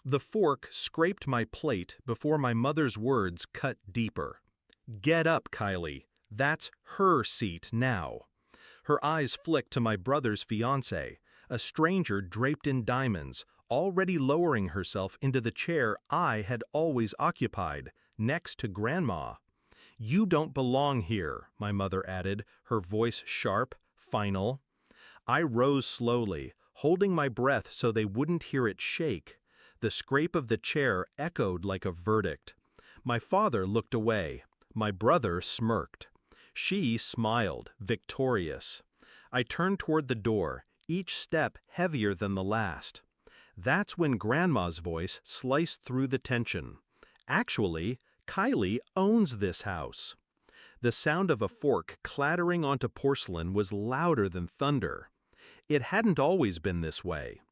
The fork scraped my plate before my mother's words cut deeper. "Get up, Kylie. That's her seat now." Her eyes flicked to my brother's fiancée, a stranger draped in diamonds, already lowering herself into the chair I had always occupied, next to Grandma. "You don't belong here," my mother added, her voice sharp, final. I rose slowly, holding my breath so they wouldn't hear it shake. The scrape of the chair echoed like a verdict. My father looked away. My brother smirked. She smiled, victorious. I turned toward the door, each step heavier than the last. That's when Grandma's voice sliced through the tension. "Actually, Kylie owns this house." The sound of a fork clattering onto porcelain was louder than thunder. It hadn't always been this way.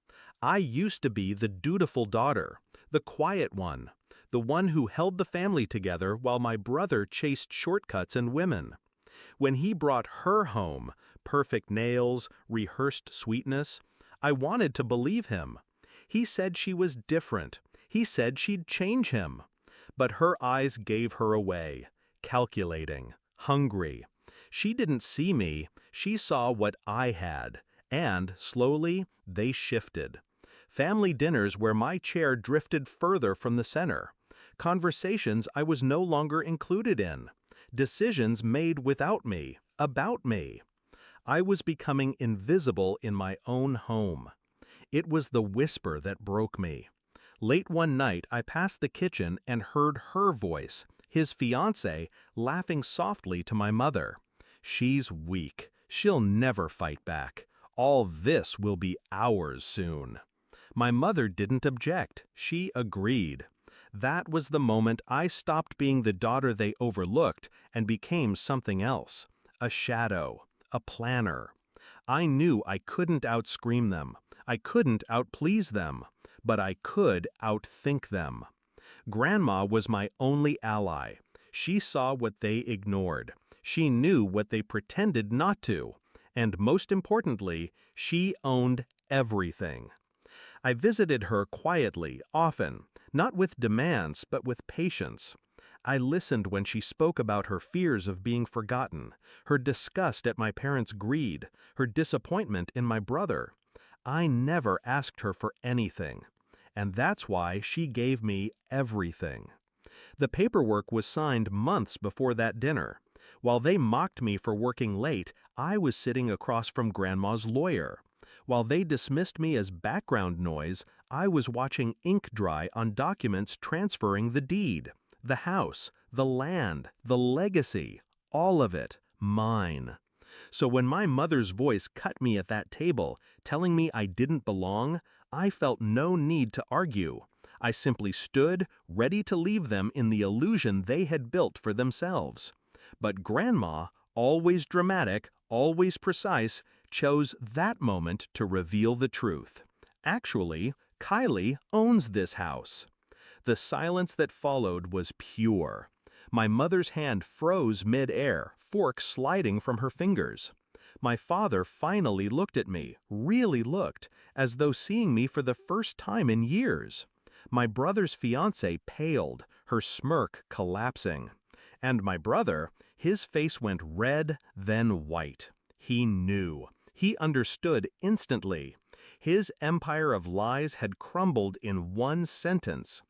I used to be the dutiful daughter, the quiet one, the one who held the family together while my brother chased shortcuts and women. When he brought her home, perfect nails, rehearsed sweetness, I wanted to believe him. He said she was different. He said she'd change him. But her eyes gave her away, calculating, hungry. She didn't see me, she saw what I had, and, slowly, they shifted. Family dinners where my chair drifted further from the center. Conversations I was no longer included in. Decisions made without me, about me. I was becoming invisible in my own home. It was the whisper that broke me. Late one night, I passed the kitchen and heard her voice, his fiancée, laughing softly to my mother. "She's weak. She'll never fight back. All this will be ours soon." My mother didn't object. She agreed. That was the moment I stopped being the daughter they overlooked and became something else. A shadow. A planner. I knew I couldn't outscream them. I couldn't outplease them. But I could outthink them. Grandma was my only ally. She saw what they ignored. She knew what they pretended not to. And most importantly, she owned everything. I visited her quietly, often, not with demands, but with patience. I listened when she spoke about her fears of being forgotten, her disgust at my parents' greed, her disappointment in my brother. I never asked her for anything. And that's why she gave me everything. The paperwork was signed months before that dinner. While they mocked me for working late, I was sitting across from Grandma's lawyer. While they dismissed me as background noise, I was watching ink dry on documents transferring the deed, the house, the land, the legacy, all of it, mine. So when my mother's voice cut me at that table, telling me I didn't belong, I felt no need to argue. I simply stood, ready to leave them in the illusion they had built for themselves. But Grandma, always dramatic, always precise, chose that moment to reveal the truth. Actually, Kylie owns this house. The silence that followed was pure. My mother's hand froze mid-air, fork sliding from her fingers. My father finally looked at me, really looked, as though seeing me for the first time in years. My brother's fiancée paled, her smirk collapsing. And my brother, his face went red, then white. He knew. He understood instantly. His empire of lies had crumbled in one sentence.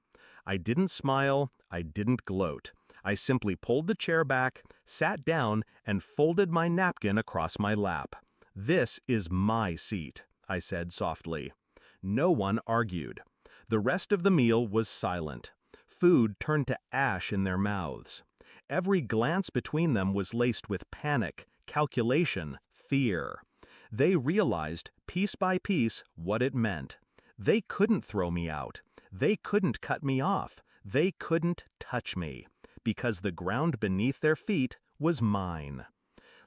I didn't smile, I didn't gloat. I simply pulled the chair back, sat down, and folded my napkin across my lap. "This is my seat," I said softly. No one argued. The rest of the meal was silent. Food turned to ash in their mouths. Every glance between them was laced with panic, calculation, fear. They realized, piece by piece, what it meant. They couldn't throw me out. They couldn't cut me off. They couldn't touch me. Because the ground beneath their feet was mine.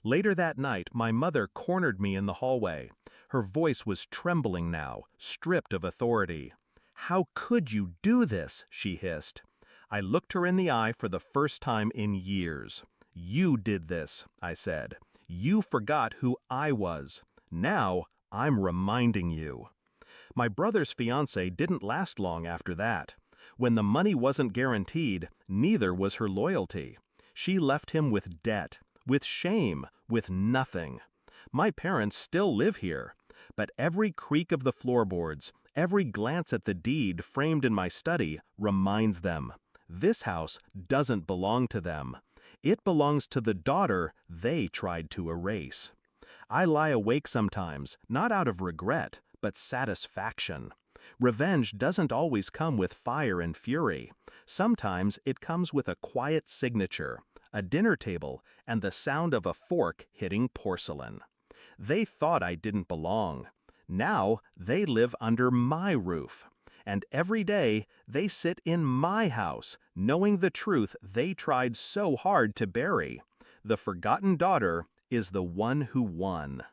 Later that night, my mother cornered me in the hallway. Her voice was trembling now, stripped of authority. "How could you do this?" she hissed. I looked her in the eye for the first time in years. "You did this," I said. "You forgot who I was. Now, I'm reminding you." My brother's fiancée didn't last long after that. When the money wasn't guaranteed, neither was her loyalty. She left him with debt, with shame, with nothing. My parents still live here, but every creak of the floorboards, every glance at the deed framed in my study reminds them. This house doesn't belong to them. It belongs to the daughter they tried to erase. I lie awake sometimes, not out of regret, but satisfaction. Revenge doesn't always come with fire and fury. Sometimes it comes with a quiet signature, a dinner table, and the sound of a fork hitting porcelain. They thought I didn't belong. Now they live under my roof. And every day they sit in my house, knowing the truth they tried so hard to bury. The forgotten daughter is the one who won.